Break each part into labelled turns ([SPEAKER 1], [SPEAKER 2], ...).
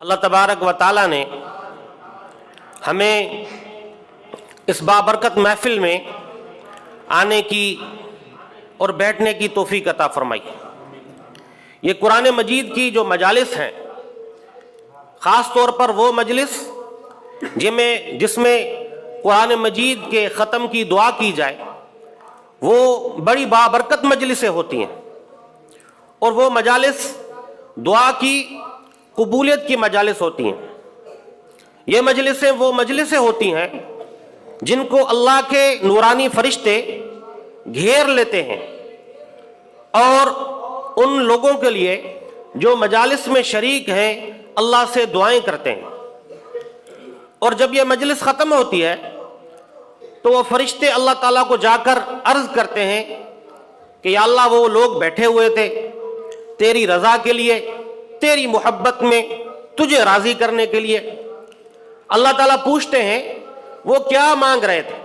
[SPEAKER 1] اللہ تبارک و تعالیٰ نے ہمیں اس بابرکت محفل میں آنے کی اور بیٹھنے کی توفیق عطا فرمائی۔ یہ قرآن مجید کی جو مجالس ہیں، خاص طور پر وہ مجلس جس میں قرآن مجید کے ختم کی دعا کی جائے، وہ بڑی بابرکت مجلسیں ہوتی ہیں، اور وہ مجالس دعا کی قبولیت کی مجالس ہوتی ہیں۔ یہ مجلسیں وہ مجلسیں ہوتی ہیں جن کو اللہ کے نورانی فرشتے گھیر لیتے ہیں، اور ان لوگوں کے لیے جو مجالس میں شریک ہیں اللہ سے دعائیں کرتے ہیں، اور جب یہ مجلس ختم ہوتی ہے تو وہ فرشتے اللہ تعالیٰ کو جا کر عرض کرتے ہیں کہ یا اللہ، وہ لوگ بیٹھے ہوئے تھے تیری رضا کے لیے، تیری محبت میں، تجھے راضی کرنے کے لیے۔ اللہ تعالیٰ پوچھتے ہیں وہ کیا مانگ رہے تھے؟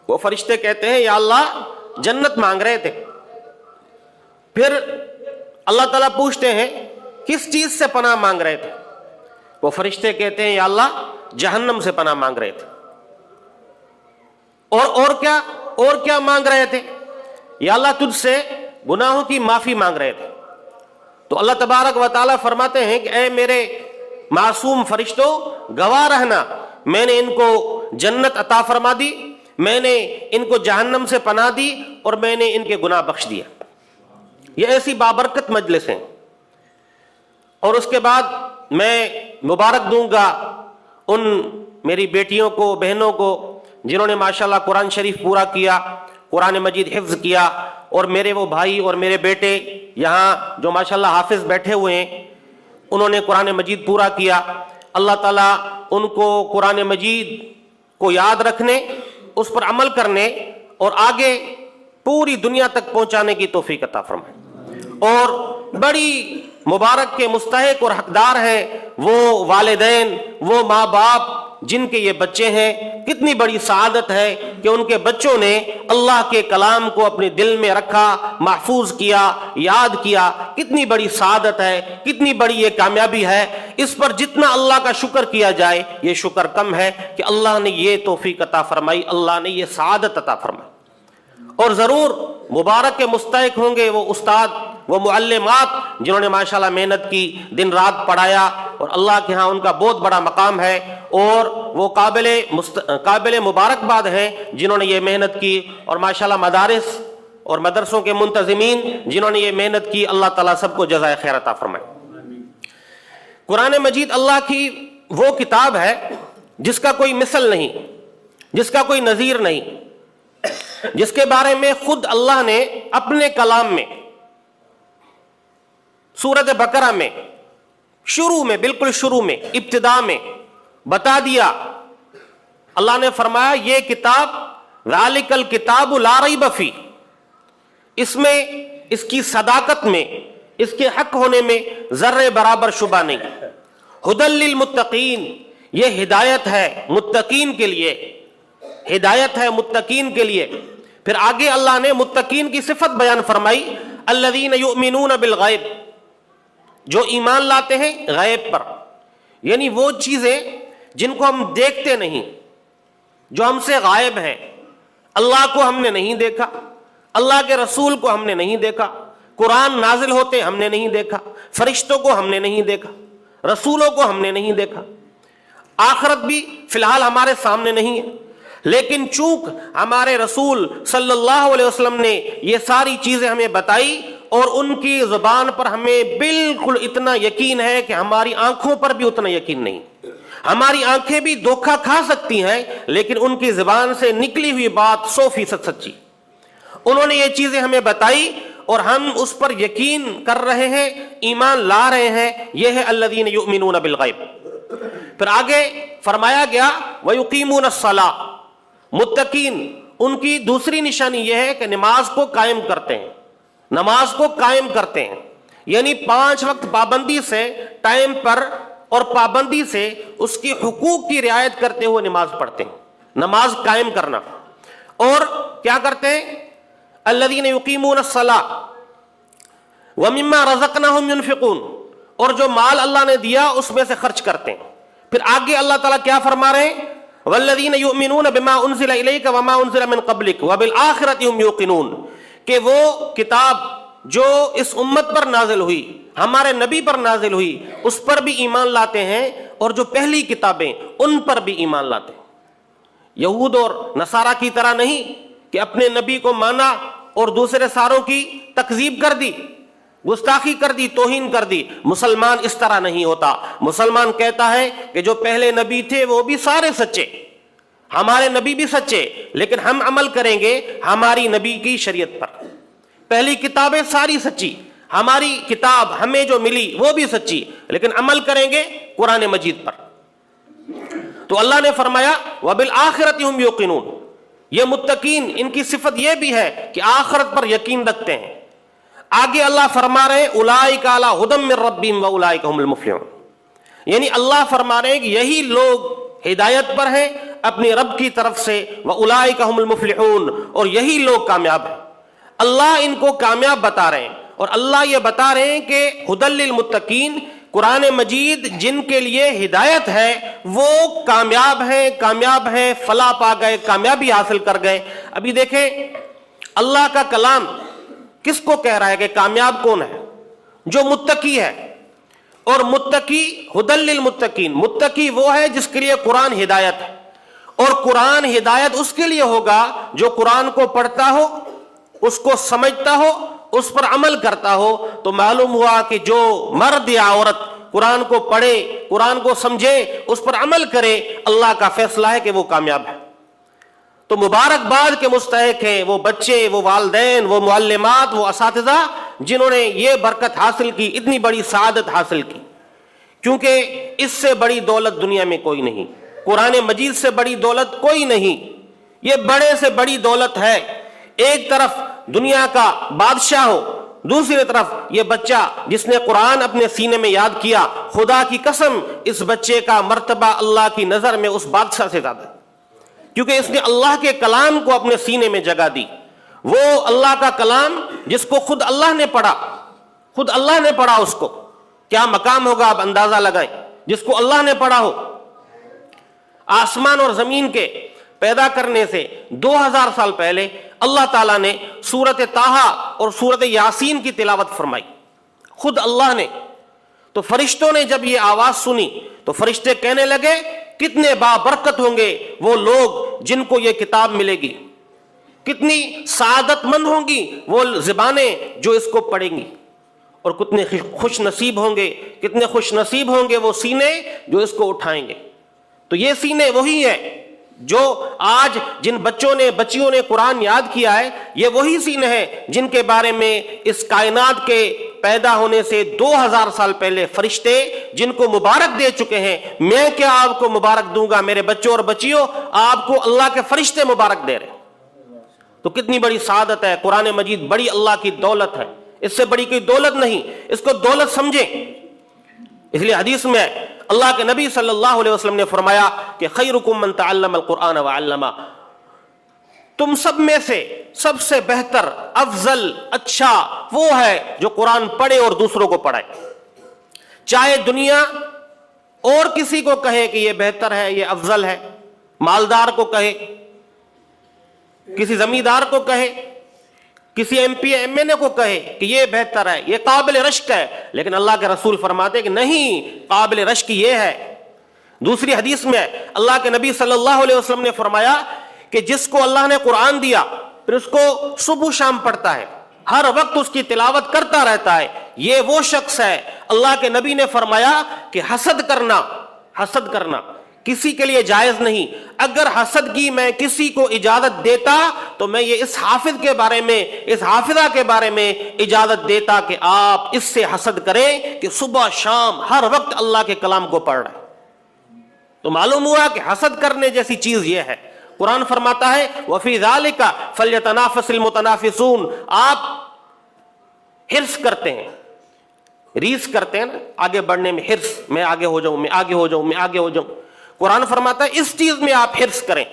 [SPEAKER 1] وہ فرشتے کہتے ہیں یا اللہ، جنت مانگ رہے تھے۔ پھر اللہ تعالیٰ پوچھتے ہیں کس چیز سے پناہ مانگ رہے تھے؟ وہ فرشتے کہتے ہیں یا اللہ، جہنم سے پناہ مانگ رہے تھے۔ اور کیا مانگ رہے تھے؟ یا اللہ، تجھ سے گناہوں کی معافی مانگ رہے تھے۔ تو اللہ تبارک و تعالیٰ فرماتے ہیں کہ اے میرے معصوم فرشتوں، گواہ رہنا، میں نے ان کو جنت عطا فرما دی، میں نے ان کو جہنم سے پناہ دی، اور میں نے ان کے گناہ بخش دیا۔ یہ ایسی بابرکت مجلس ہیں۔ اور اس کے بعد میں مبارک دوں گا ان میری بیٹیوں کو، بہنوں کو جنہوں نے ماشاءاللہ قرآن شریف پورا کیا، قرآن مجید حفظ کیا، اور میرے وہ بھائی اور میرے بیٹے یہاں جو ماشاءاللہ حافظ بیٹھے ہوئے ہیں، انہوں نے قرآن مجید پورا کیا۔ اللہ تعالیٰ ان کو قرآن مجید کو یاد رکھنے، اس پر عمل کرنے، اور آگے پوری دنیا تک پہنچانے کی توفیق عطا فرمائے۔ اور بڑی مبارک کے مستحق اور حقدار ہیں وہ والدین، وہ ماں باپ جن کے یہ بچے ہیں۔ کتنی بڑی سعادت ہے کہ ان کے بچوں نے اللہ کے کلام کو اپنے دل میں رکھا، محفوظ کیا، یاد کیا۔ کتنی بڑی سعادت ہے، کتنی بڑی یہ کامیابی ہے۔ اس پر جتنا اللہ کا شکر کیا جائے یہ شکر کم ہے کہ اللہ نے یہ توفیق عطا فرمائی، اللہ نے یہ سعادت عطا فرمائی۔ اور ضرور مبارک کے مستحق ہوں گے وہ استاد، وہ معلمات جنہوں نے ماشاءاللہ محنت کی، دن رات پڑھایا، اور اللہ کے ہاں ان کا بہت بڑا مقام ہے۔ اور وہ قابل مبارکباد ہیں جنہوں نے یہ محنت کی، اور ماشاءاللہ مدارس اور مدرسوں کے منتظمین جنہوں نے یہ محنت کی، اللہ تعالیٰ سب کو جزائے خیر عطا فرمائے۔ قرآن مجید اللہ کی وہ کتاب ہے جس کا کوئی مثل نہیں، جس کا کوئی نظیر نہیں، جس کے بارے میں خود اللہ نے اپنے کلام میں سورۃ بقرہ میں بالکل شروع میں ابتدا میں بتا دیا۔ اللہ نے فرمایا یہ کتاب ذالک الکتاب لا ریب فیہ، اس میں، اس کی صداقت میں، اس کے حق ہونے میں ذرے برابر شبہ نہیں۔ ھدی للمتقین، یہ ہدایت ہے متقین کے لیے، ہدایت ہے متقین کے لیے۔ پھر آگے اللہ نے متقین کی صفت بیان فرمائی، الذین یؤمنون بالغیب، جو ایمان لاتے ہیں غیب پر، یعنی وہ چیزیں جن کو ہم دیکھتے نہیں، جو ہم سے غائب ہیں۔ اللہ کو ہم نے نہیں دیکھا، اللہ کے رسول کو ہم نے نہیں دیکھا، قرآن نازل ہوتے ہم نے نہیں دیکھا، فرشتوں کو ہم نے نہیں دیکھا، رسولوں کو ہم نے نہیں دیکھا، آخرت بھی فی الحال ہمارے سامنے نہیں ہے، لیکن چونکہ ہمارے رسول صلی اللہ علیہ وسلم نے یہ ساری چیزیں ہمیں بتائی، اور ان کی زبان پر ہمیں بالکل اتنا یقین ہے کہ ہماری آنکھوں پر بھی اتنا یقین نہیں۔ ہماری آنکھیں بھی دھوکہ کھا سکتی ہیں، لیکن ان کی زبان سے نکلی ہوئی بات 100% سچی۔ انہوں نے یہ چیزیں ہمیں بتائی اور ہم اس پر یقین کر رہے ہیں، ایمان لا رہے ہیں۔ یہ ہے الذین یؤمنون بالغیب۔ پھر آگے فرمایا گیا وَيُقِيمُونَ الصَّلَاةَ، متقین ان کی دوسری نشانی یہ ہے کہ نماز کو قائم کرتے ہیں، نماز کو قائم کرتے ہیں، یعنی 5 وقت پابندی سے، ٹائم پر اور پابندی سے، اس کی حقوق کی رعایت کرتے ہوئے نماز پڑھتے ہیں۔ نماز قائم کرنا، اور کیا کرتے ہیں؟ الذین یقیمون الصلاۃ ومما رزقناہم ينفقون، اور جو مال اللہ نے دیا اس میں سے خرچ کرتے ہیں. پھر آگے اللہ تعالیٰ کیا فرما رہے ہیں؟ والذین یؤمنون بما انزل الیک وما انزل من قبلک وبالآخرۃ هم یوقنون، کہ وہ کتاب جو اس امت پر نازل ہوئی، ہمارے نبی پر نازل ہوئی، اس پر بھی ایمان لاتے ہیں، اور جو پہلی کتابیں ان پر بھی ایمان لاتے ہیں. یہود اور نصارہ کی طرح نہیں کہ اپنے نبی کو مانا اور دوسرے ساروں کی تکذیب کر دی، گستاخی کر دی، توہین کر دی. مسلمان اس طرح نہیں ہوتا. مسلمان کہتا ہے کہ جو پہلے نبی تھے وہ بھی سارے سچے، ہمارے نبی بھی سچے، لیکن ہم عمل کریں گے ہماری نبی کی شریعت پر. پہلی کتابیں ساری سچی، ہماری کتاب ہمیں جو ملی وہ بھی سچی، لیکن عمل کریں گے قرآن مجید پر. تو اللہ نے فرمایا وبالآخرۃ ہم یوقنون، یہ متقین ان کی صفت یہ بھی ہے کہ آخرت پر یقین رکھتے ہیں. آگے اللہ فرما رہے ہیں اولئک علی ھدی من ربہم واولئک ھم المفلحون، یعنی اللہ فرما رہے ہیں کہ یہی لوگ ہدایت پر ہیں اپنی رب کی طرف سے، واولئک ھم المفلحون، اور یہی لوگ کامیاب ہیں. اللہ ان کو کامیاب بتا رہے ہیں، اور اللہ یہ بتا رہے ہیں کہ ھدی للمتقین، قرآن مجید جن کے لیے ہدایت ہے وہ کامیاب ہیں، فلاح پا گئے، کامیابی حاصل کر گئے. ابھی دیکھیں اللہ کا کلام کس کو کہہ رہا ہے کہ کامیاب کون ہے؟ جو متقی ہے. اور متقی ھدی للمتقین، متقی وہ ہے جس کے لیے قرآن ہدایت ہے، اور قرآن ہدایت اس کے لیے ہوگا جو قرآن کو پڑھتا ہو، اس کو سمجھتا ہو، اس پر عمل کرتا ہو. تو معلوم ہوا کہ جو مرد یا عورت قرآن کو پڑھے، قرآن کو سمجھے، اس پر عمل کرے، اللہ کا فیصلہ ہے کہ وہ کامیاب ہے. تو مبارکباد کے مستحق ہیں وہ بچے، وہ والدین، وہ معلمات، وہ اساتذہ جنہوں نے یہ برکت حاصل کی، اتنی بڑی سعادت حاصل کی. کیونکہ اس سے بڑی دولت دنیا میں کوئی نہیں، قرآن مجید سے بڑی دولت کوئی نہیں. یہ بڑے سے بڑی دولت ہے. ایک طرف دنیا کا بادشاہ ہو، دوسری طرف یہ بچہ جس نے قرآن اپنے سینے میں یاد کیا، خدا کی قسم اس بچے کا مرتبہ اللہ کی نظر میں اس بادشاہ سے زیادہ ہے، کیونکہ اس نے اللہ کے کلام کو اپنے سینے میں جگہ دی. وہ اللہ کا کلام جس کو خود اللہ نے پڑھا، اس کو کیا مقام ہوگا آپ اندازہ لگائیں. جس کو اللہ نے پڑھا ہو. آسمان اور زمین کے پیدا کرنے سے 2000 سال پہلے اللہ تعالیٰ نے سورت طٰہٰ اور سورت یاسین کی تلاوت فرمائی، خود اللہ نے. تو فرشتوں نے جب یہ آواز سنی تو فرشتے کہنے لگے کتنے بابرکت ہوں گے وہ لوگ جن کو یہ کتاب ملے گی، کتنی سعادت مند ہوں گی وہ زبانیں جو اس کو پڑھیں گی، اور کتنے خوش نصیب ہوں گے وہ سینے جو اس کو اٹھائیں گے. تو یہ سینے وہی ہیں جو آج جن بچیوں نے قرآن یاد کیا ہے، یہ وہی سینے ہیں جن کے بارے میں اس کائنات کے پیدا ہونے سے 2000 سال پہلے فرشتے جن کو مبارک دے چکے ہیں. میں کیا آپ کو مبارک دوں گا میرے بچوں اور بچیوں، آپ کو اللہ کے فرشتے مبارک دے رہے ہیں. تو کتنی بڑی سعادت ہے. قرآن مجید بڑی اللہ کی دولت ہے، اس سے بڑی کوئی دولت نہیں. اس کو دولت سمجھیں. اس لیے حدیث میں اللہ کے نبی صلی اللہ علیہ وسلم نے فرمایا کہ خیرکم من تعلم القرآن وعلمہ، تم سب میں سے سب سے بہتر، افضل، اچھا وہ ہے جو قرآن پڑھے اور دوسروں کو پڑھائے. چاہے دنیا اور کسی کو کہے کہ یہ بہتر ہے، یہ افضل ہے، مالدار کو کہے، کسی زمیندار کو کہے، کسی ایم پی ایم این اے کو کہے کہ یہ بہتر ہے، یہ قابل رشک ہے، لیکن اللہ کے رسول فرماتے کہ نہیں، قابل رشک یہ ہے. دوسری حدیث میں اللہ کے نبی صلی اللہ علیہ وسلم نے فرمایا کہ جس کو اللہ نے قرآن دیا پھر اس کو صبح شام پڑھتا ہے، ہر وقت اس کی تلاوت کرتا رہتا ہے، یہ وہ شخص ہے. اللہ کے نبی نے فرمایا کہ حسد کرنا کسی کے لیے جائز نہیں. اگر حسد کی میں کسی کو اجازت دیتا تو میں یہ اس حافظ کے بارے میں، اس حافظہ کے بارے میں اجازت دیتا کہ آپ اس سے حسد کریں کہ صبح شام ہر وقت اللہ کے کلام کو پڑھ رہے. تو معلوم ہوا کہ حسد کرنے جیسی چیز یہ ہے. قرآن فرماتا ہے وَفِي ذَلِكَ فَلْيَتَنَافَسِ الْمُتَنَافِسُونَ. آپ حرص کرتے ہیں، ریس کرتے ہیں نا آگے بڑھنے میں، حرص، میں آگے ہو جاؤں. قرآن فرماتا ہے اس چیز میں آپ حرص کریں،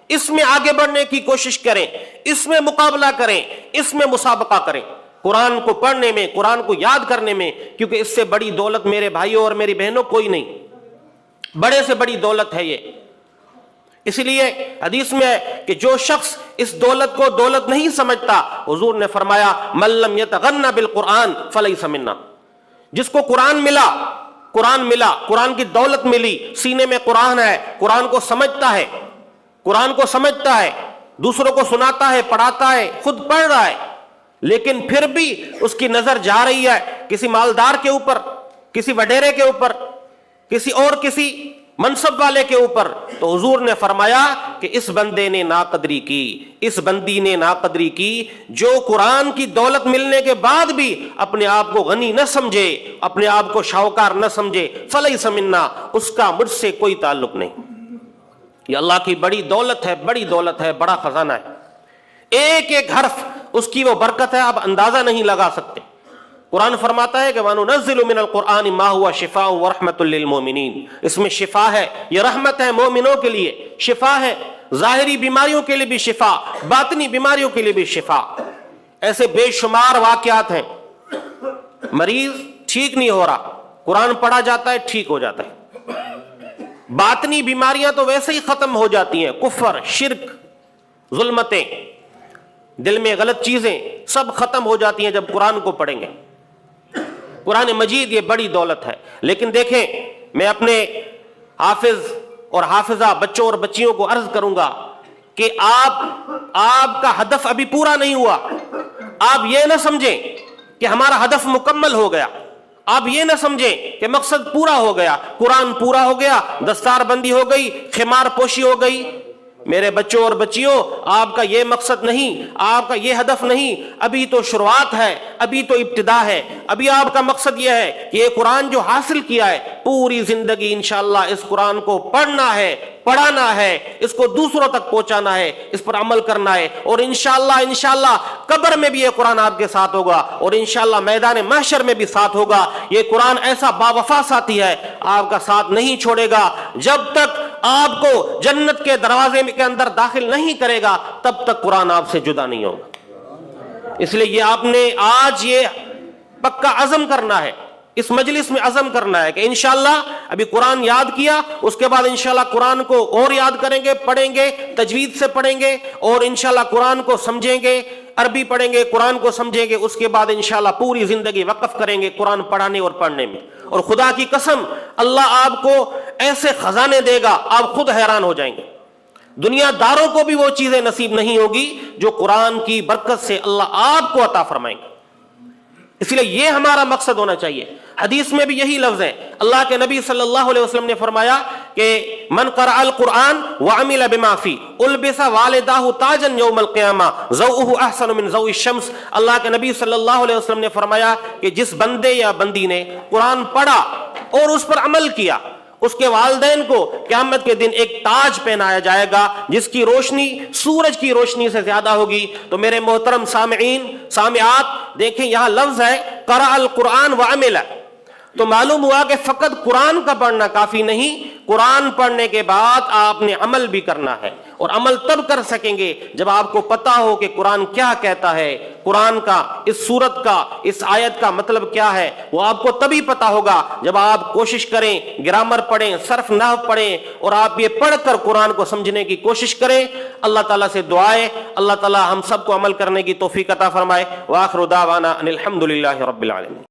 [SPEAKER 1] اس میں آگے بڑھنے کی کوشش کریں، اس میں مقابلہ کریں، اس میں مسابقہ کریں. قرآن کو پڑھنے میں، قرآن کو یاد کرنے میں، کیونکہ اس سے بڑی دولت میرے بھائیوں اور میری بہنوں کوئی نہیں، بڑے سے بڑی دولت ہے یہ۔ اس لیے حدیث میں ہے کہ جو شخص اس دولت کو دولت نہیں سمجھتا، حضور نے فرمایا من لم یتغنى بالقرآن فلیس منا، جس کو قرآن ملا، قرآن کی دولت ملی، سینے میں قرآن ہے، قرآن کو سمجھتا ہے، دوسروں کو سناتا ہے، پڑھاتا ہے، خود پڑھ رہا ہے، لیکن پھر بھی اس کی نظر جا رہی ہے کسی مالدار کے اوپر، کسی وڈیرے کے اوپر، کسی منصب والے کے اوپر، تو حضور نے فرمایا کہ اس بندی نے ناقدری کی جو قرآن کی دولت ملنے کے بعد بھی اپنے آپ کو غنی نہ سمجھے، اپنے آپ کو شاہکار نہ سمجھے، فلیس منا، اس کا مجھ سے کوئی تعلق نہیں۔ یہ اللہ کی بڑی دولت ہے، بڑا خزانہ ہے، ایک ایک حرف اس کی وہ برکت ہے، آپ اندازہ نہیں لگا سکتے۔ قرآن فرماتا ہے کہ وَنُنَزِّلُ مِنَ الْقُرْآنِ مَا هُوَ شِفَاءٌ وَرَحْمَةٌ لِّلْمُؤْمِنِينَ، اس میں شفا ہے، یہ رحمت ہے مومنوں کے لیے، شفا ہے، ظاہری بیماریوں کے لیے بھی شفا، باطنی بیماریوں کے لیے بھی شفا۔ ایسے بے شمار واقعات ہیں، مریض ٹھیک نہیں ہو رہا، قرآن پڑھا جاتا ہے، ٹھیک ہو جاتا ہے۔ باطنی بیماریاں تو ویسے ہی ختم ہو جاتی ہیں، کفر، شرک، ظلمتیں، دل میں غلط چیزیں سب ختم ہو جاتی ہیں جب قرآن کو پڑھیں گے۔ قرآن مجید یہ بڑی دولت ہے، لیکن دیکھیں میں اپنے حافظ اور حافظہ بچوں اور بچیوں کو عرض کروں گا کہ آپ کا ہدف ابھی پورا نہیں ہوا۔ آپ یہ نہ سمجھیں کہ ہمارا ہدف مکمل ہو گیا، آپ یہ نہ سمجھیں کہ مقصد پورا ہو گیا، قرآن پورا ہو گیا، دستار بندی ہو گئی، خمار پوشی ہو گئی۔ میرے بچوں اور بچیوں، آپ کا یہ مقصد نہیں، آپ کا یہ ہدف نہیں، ابھی تو شروعات ہے، ابھی تو ابتدا ہے۔ ابھی آپ کا مقصد یہ ہے کہ یہ قرآن جو حاصل کیا ہے، پوری زندگی انشاءاللہ اس قرآن کو پڑھنا ہے، پڑھانا ہے، اس کو دوسروں تک پہنچانا ہے، اس پر عمل کرنا ہے، اور انشاءاللہ قبر میں بھی یہ قرآن آپ کے ساتھ ہوگا، اور انشاءاللہ میدان محشر میں بھی ساتھ ہوگا۔ یہ قرآن ایسا باوفا ساتھی ہے، آپ کا ساتھ نہیں چھوڑے گا، جب تک آپ کو جنت کے دروازے کے اندر داخل نہیں کرے گا تب تک قرآن آپ سے جدا نہیں ہوگا۔ اس لیے یہ آپ نے آج یہ پکا عزم کرنا ہے، اس مجلس میں عزم کرنا ہے کہ انشاءاللہ ابھی قرآن یاد کیا، اس کے بعد انشاءاللہ قرآن کو اور یاد کریں گے، پڑھیں گے، تجوید سے پڑھیں گے، اور انشاءاللہ قرآن کو سمجھیں گے، عربی پڑھیں گے، قرآن کو سمجھیں گے، اس کے بعد انشاءاللہ پوری زندگی وقف کریں گے قرآن پڑھانے اور پڑھنے میں۔ اور خدا کی قسم اللہ آپ کو ایسے خزانے دے گا، آپ خود حیران ہو جائیں گے۔ دنیا داروں کو بھی وہ چیزیں نصیب نہیں ہوگی جو قرآن کی برکت سے اللہ آپ کو عطا فرمائیں گے۔ اس لیے یہ ہمارا مقصد ہونا چاہیے۔ حدیث میں بھی یہی لفظ ہے، اللہ کے نبی صلی اللہ علیہ وسلم نے فرمایا کہ من قرأ القرآن وعمل بما فيه البس والداه تاجا یوم القیامہ ضوءه احسن من ضوء الشمس۔ اللہ کے نبی صلی اللہ علیہ وسلم نے فرمایا کہ جس بندے یا بندی نے قرآن پڑھا اور اس پر عمل کیا، اس کے والدین کو قیامت کے دن ایک تاج پہنایا جائے گا جس کی روشنی سورج کی روشنی سے زیادہ ہوگی۔ تو میرے محترم سامعین، سامعات، دیکھیں یہاں لفظ ہے قرأ القرآن وعمل، تو معلوم ہوا کہ فقط قرآن کا پڑھنا کافی نہیں، قرآن پڑھنے کے بعد آپ نے عمل بھی کرنا ہے، اور عمل تب کر سکیں گے جب آپ کو پتا ہو کہ قرآن کیا کہتا ہے، قرآن کا، اس سورت کا، اس آیت کا مطلب کیا ہے۔ وہ آپ کو تبھی پتا ہوگا جب آپ کوشش کریں، گرامر پڑھیں، صرف نحو پڑھیں، اور آپ یہ پڑھ کر قرآن کو سمجھنے کی کوشش کریں۔ اللہ تعالیٰ سے دعائیں، اللہ تعالیٰ ہم سب کو عمل کرنے کی توفیق عطا فرمائے۔ وآخر دعوانا ان الحمد للہ رب العالمین۔